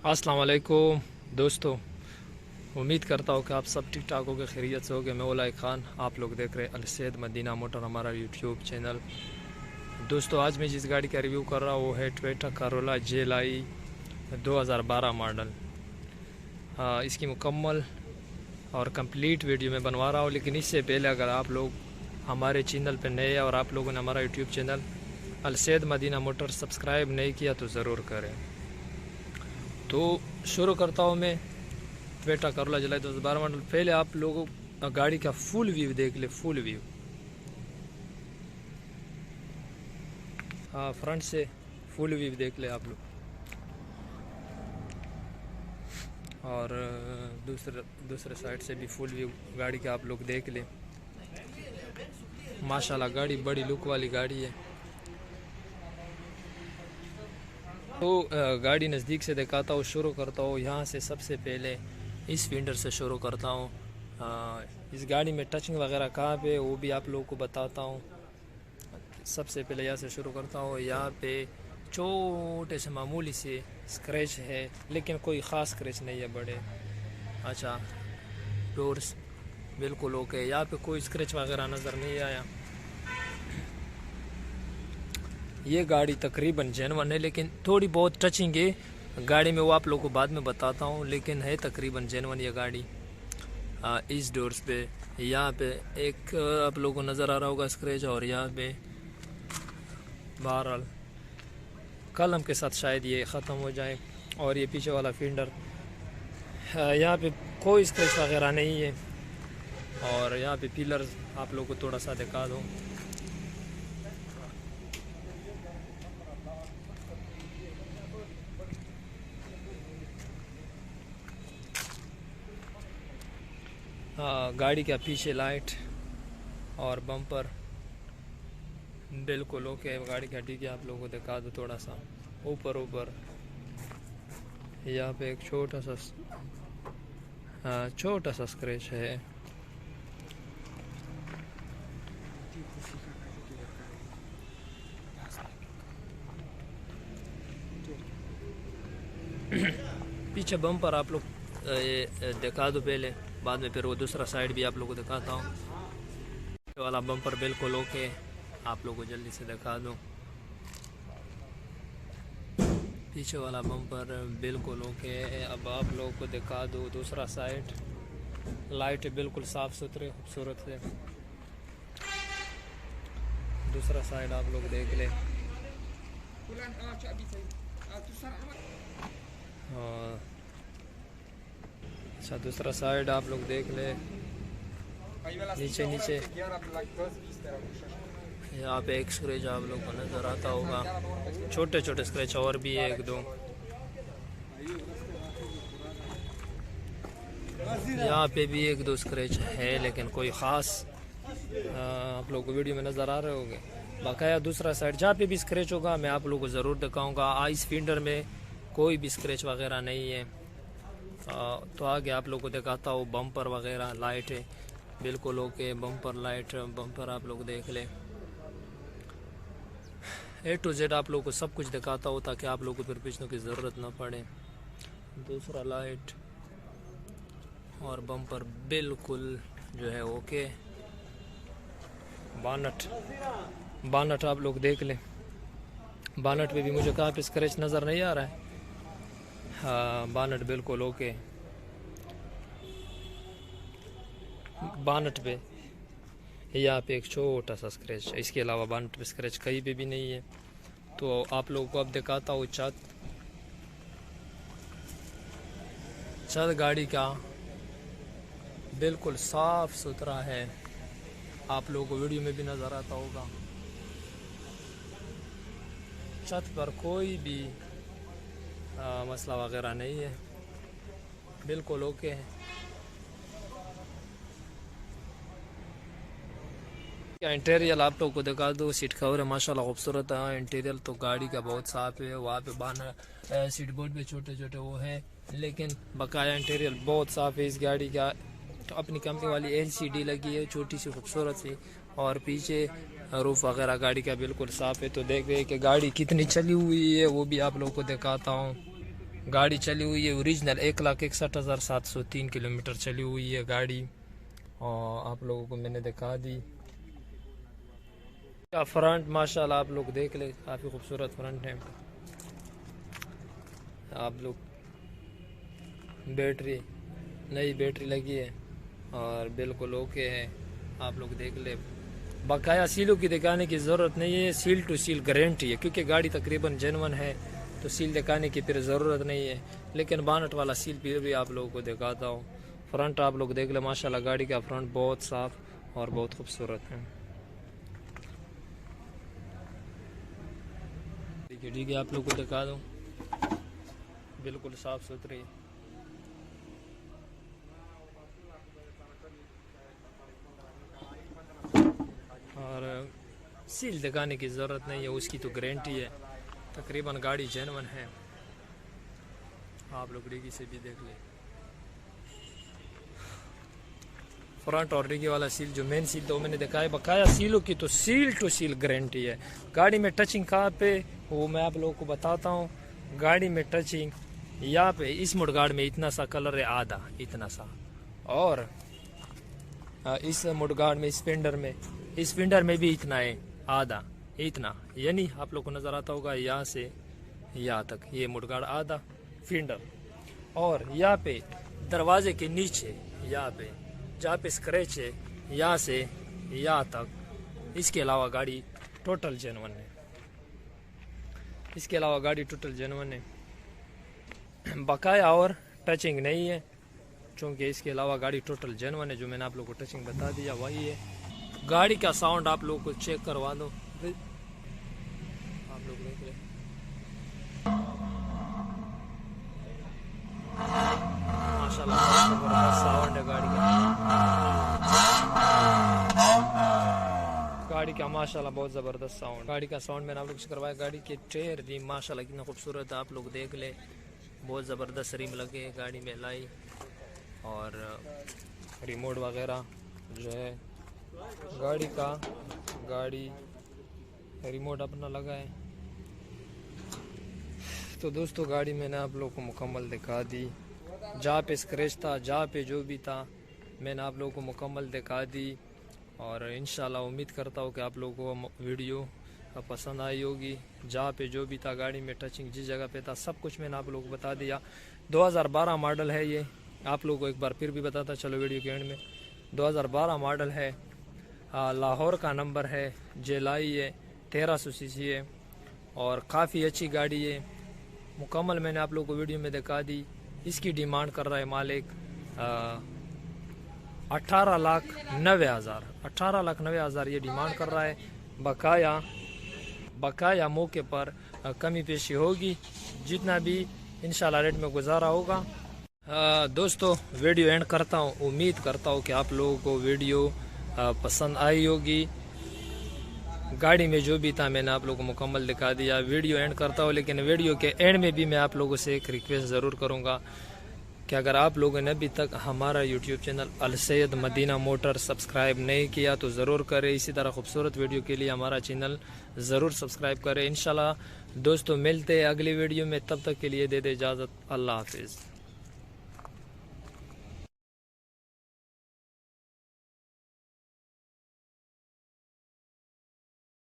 अस्सलाम वालेकुम दोस्तों, उम्मीद करता हूँ कि आप सब ठीक ठाक होगे, खैरियत से होगे। मैं उलाई ख़ान, आप लोग देख रहे हैं अलसैद मदीना मोटर, हमारा यूट्यूब चैनल। दोस्तों, आज मैं जिस गाड़ी का रिव्यू कर रहा हूँ वो है टोयोटा करोला JLI 2012 मॉडल। इसकी मुकम्मल और कंप्लीट वीडियो मैं बनवा रहा हूँ, लेकिन इससे पहले अगर आप लोग हमारे चैनल पर नए हैं और आप लोगों ने हमारा YouTube channel Al Saeed Madina motor subscribe नहीं किया तो ज़रूर करें। तो शुरू करता हूँ मैं टोयोटा करोला JLI 2012 मॉडल। पहले आप लोगों गाड़ी का फुल व्यू देख ले, फुल व्यू। हाँ, फ्रंट से फुल व्यू देख ले आप लोग, और दूसरे साइड से भी फुल व्यू गाड़ी का आप लोग देख ले। माशाल्लाह गाड़ी बड़ी लुक वाली गाड़ी है। तो गाड़ी नज़दीक से दिखाता हूँ, शुरू करता हूँ यहाँ से। सबसे पहले इस फेंडर से शुरू करता हूँ। इस गाड़ी में टचिंग वगैरह कहाँ पे वो भी आप लोगों को बताता हूँ। सबसे पहले यहाँ से शुरू करता हूँ। यहाँ पे छोटे से मामूली से स्क्रैच है, लेकिन कोई ख़ास स्क्रैच नहीं है बड़े। अच्छा, डोर्स बिल्कुल ओके, यहाँ पे कोई स्क्रैच वगैरह नज़र नहीं आया। ये गाड़ी तकरीबन जेन्युइन है, लेकिन थोड़ी बहुत टचिंग है गाड़ी में, वो आप लोगों को बाद में बताता हूँ, लेकिन है तकरीबन जेन्युइन ये गाड़ी। इस डोर्स पे यहाँ पे एक आप लोगों को नज़र आ रहा होगा स्क्रैच, और यहाँ पे बहरहाल कलम के साथ शायद ये ख़त्म हो जाए। और ये पीछे वाला फेंडर, यहाँ पे कोई स्क्रैच वगैरह नहीं है। और यहाँ पे पिलर आप लोगों को थोड़ा सा दिखा दूँ। गाड़ी का पीछे लाइट और बम्पर बिल्कुल ओके। गाड़ी का डिक्की आप लोगों को दिखा दो थोड़ा सा ऊपर। यहाँ पे एक छोटा सा स्क्रैच है। पीछे बम्पर आप लोग ये दिखा दो पहले, बाद में फिर वो दूसरा साइड भी आप लोगों को दिखाता हूँ। पीछे वाला बम्पर बिल्कुल ओके, आप लोगों को जल्दी से दिखा दूँ। पीछे वाला बम्पर बिल्कुल ओके। अब आप लोगों को दिखा दूँ दूसरा साइड। लाइट बिल्कुल साफ़ सुथरे खूबसूरत है। दूसरा साइड आप लोग देख लें। अच्छा, दूसरा साइड आप लोग देख ले। नीचे यहाँ पे एक स्क्रैच आप लोग को नज़र आता होगा, छोटे स्क्रैच और भी है एक दो। यहाँ पे भी एक दो स्क्रैच है, लेकिन कोई ख़ास आप लोग को वीडियो में नज़र आ रहे होंगे। बाकाया दूसरा साइड जहाँ पे भी स्क्रैच होगा मैं आप लोगों को ज़रूर दिखाऊंगा। इस फेंडर में कोई भी स्क्रैच वगैरह नहीं है। तो आगे आप लोगों को दिखाता हूँ। बम्पर वगैरह लाइट है बिल्कुल ओके, बम्पर लाइट बम्पर आप लोग देख ले। A to Z आप लोगों को सब कुछ दिखाता हूँ, ताकि आप लोगों को फिर पीछने की ज़रूरत ना पड़े। दूसरा लाइट और बम्पर बिल्कुल जो है ओके। बानट आप लोग देख लें। बानट पे भी मुझे कहाँ पे स्क्रैच नज़र नहीं आ रहा है। हाँ, बानट बिल्कुल ओके। बानट पे यहाँ पे एक छोटा सा स्क्रैच है, इसके अलावा बानट पे स्क्रैच कहीं पे भी नहीं है। तो आप लोगों को अब दिखाता हूँ छत गाड़ी का बिल्कुल साफ सुथरा है, आप लोगों को वीडियो में भी नज़र आता होगा। छत पर कोई भी मसला वगैरह नहीं है, बिल्कुल ओके है। इंटीरियर आप लोगों को दिखा दो। सीट कवर है माशाल्लाह खूबसूरत है। इंटीरियर तो गाड़ी का बहुत साफ है। वहाँ पे बाहर सीट बोर्ड पे छोटे वो है, लेकिन बकाया इंटीरियर बहुत साफ है इस गाड़ी का। तो अपनी कंपनी वाली LCD लगी है छोटी सी खूबसूरत सी, और पीछे रूफ वगैरह गाड़ी का बिल्कुल साफ है। तो देख रहे हैं कि गाड़ी कितनी चली हुई है, वो भी आप लोगों को दिखाता हूँ। गाड़ी चली हुई है ओरिजिनल 1,61,703 किलोमीटर चली हुई है गाड़ी, और आप लोगों को मैंने दिखा दी। क्या फ्रंट माशाल्लाह आप लोग देख ले, काफ़ी खूबसूरत फ्रंट है। आप लोग बैटरी नई बैटरी लगी है और बिल्कुल ओके है, आप लोग देख ले। बकाया सीलों की दिखाने की ज़रूरत नहीं है, सील टू सील गारंटी है, क्योंकि गाड़ी तकरीबन जेन्युइन है तो सील दिखाने की फिर ज़रूरत नहीं है। लेकिन बानट वाला सील फिर भी आप लोगों को दिखाता हूँ। फ्रंट आप लोग देख ले माशाल्लाह, गाड़ी का फ्रंट बहुत साफ और बहुत खूबसूरत है। ठीक है आप लोग को दिखा दूँ, बिल्कुल साफ सुथरी। और सील दिखाने की ज़रूरत नहीं है, उसकी तो गारंटी है, तकरीबन गाड़ी जेन्युइन है। आप लोग डिग्गी से भी देख ले, फ्रंट और डिग्गी वाला सील जो मेन सील तो मैंने दिखाया। बकाया सीलों की तो सील टू सील गारंटी है। गाड़ी में टचिंग कहाँ पे वो मैं आप लोगों को बताता हूँ। गाड़ी में टचिंग यहाँ पे इस मुडगार्ड में इतना सा कलर है, आधा इतना सा, और इस मुडगार्ड में इस फिंडर में भी इतना है, आधा इतना, यानी आप लोग को नज़र आता होगा यहाँ से यहाँ तक ये मुडगार्ड आधा फिंडर। और यहाँ पे दरवाजे के नीचे यहाँ पे जहाँ पे स्क्रैच है यहाँ से यहाँ तक। इसके अलावा गाड़ी टोटल जेन्युइन है, इसके अलावा गाड़ी टोटल जेन्युइन है, बकाया और टचिंग नहीं है, क्योंकि इसके अलावा गाड़ी टोटल जेन्युइन है। जो मैंने आप लोगों को टचिंग बता दिया वही है। गाड़ी का साउंड आप लोगों को चेक करवा दो, आप लोग देख रहे माशाल्लाह साउंड है गाड़ी का माशाल्लाह बहुत ज़बरदस्त साउंड। गाड़ी का साउंड मैंने आप लोग से करवाया। गाड़ी के टायर रिम माशाल्लाह कितना खूबसूरत है, आप लोग देख ले, बहुत ज़बरदस्त रिम लगे गाड़ी में लाई, और रिमोट वगैरह जो है गाड़ी रिमोट अपना लगा है। तो दोस्तों गाड़ी मैंने आप लोग को मुकम्मल दिखा दी, जहाँ पे स्क्रैच था, जहाँ पे जो भी था मैंने आप लोगों को मुकम्मल दिखा दी। और इंशाल्लाह उम्मीद करता हूँ कि आप लोगों को वीडियो पसंद आई होगी। जहाँ पे जो भी था गाड़ी में टचिंग जिस जगह पे था सब कुछ मैंने आप लोगों को बता दिया। 2012 मॉडल है ये, आप लोगों को एक बार फिर भी बताता चलो वीडियो के एंड में। 2012 मॉडल है, लाहौर का नंबर है, जेलाई है, 1300 सीसी है, और काफ़ी अच्छी गाड़ी है। मुकम्मल मैंने आप लोगों को वीडियो में दिखा दी। इसकी डिमांड कर रहा है मालिक 18,90,000, 18,90,000 ये डिमांड कर रहा है। बकाया मौके पर कमी पेशी होगी, जितना भी इंशाल्लाह रेट में गुजारा होगा। दोस्तों वीडियो एंड करता हूँ, उम्मीद करता हूँ कि आप लोगों को वीडियो पसंद आई होगी। गाड़ी में जो भी था मैंने आप लोगों को मुकम्मल दिखा दिया। वीडियो एंड करता हूँ, लेकिन वीडियो के एंड में भी मैं आप लोगों से एक रिक्वेस्ट ज़रूर करूँगा कि अगर आप लोगों ने अभी तक हमारा यूट्यूब चैनल अल सैयद मदीना मोटर सब्सक्राइब नहीं किया तो ज़रूर करें। इसी तरह खूबसूरत वीडियो के लिए हमारा चैनल ज़रूर सब्सक्राइब करें। इंशाल्लाह दोस्तों मिलते हैं अगली वीडियो में, तब तक के लिए दे दे इजाज़त। अल्लाह हाफिज़।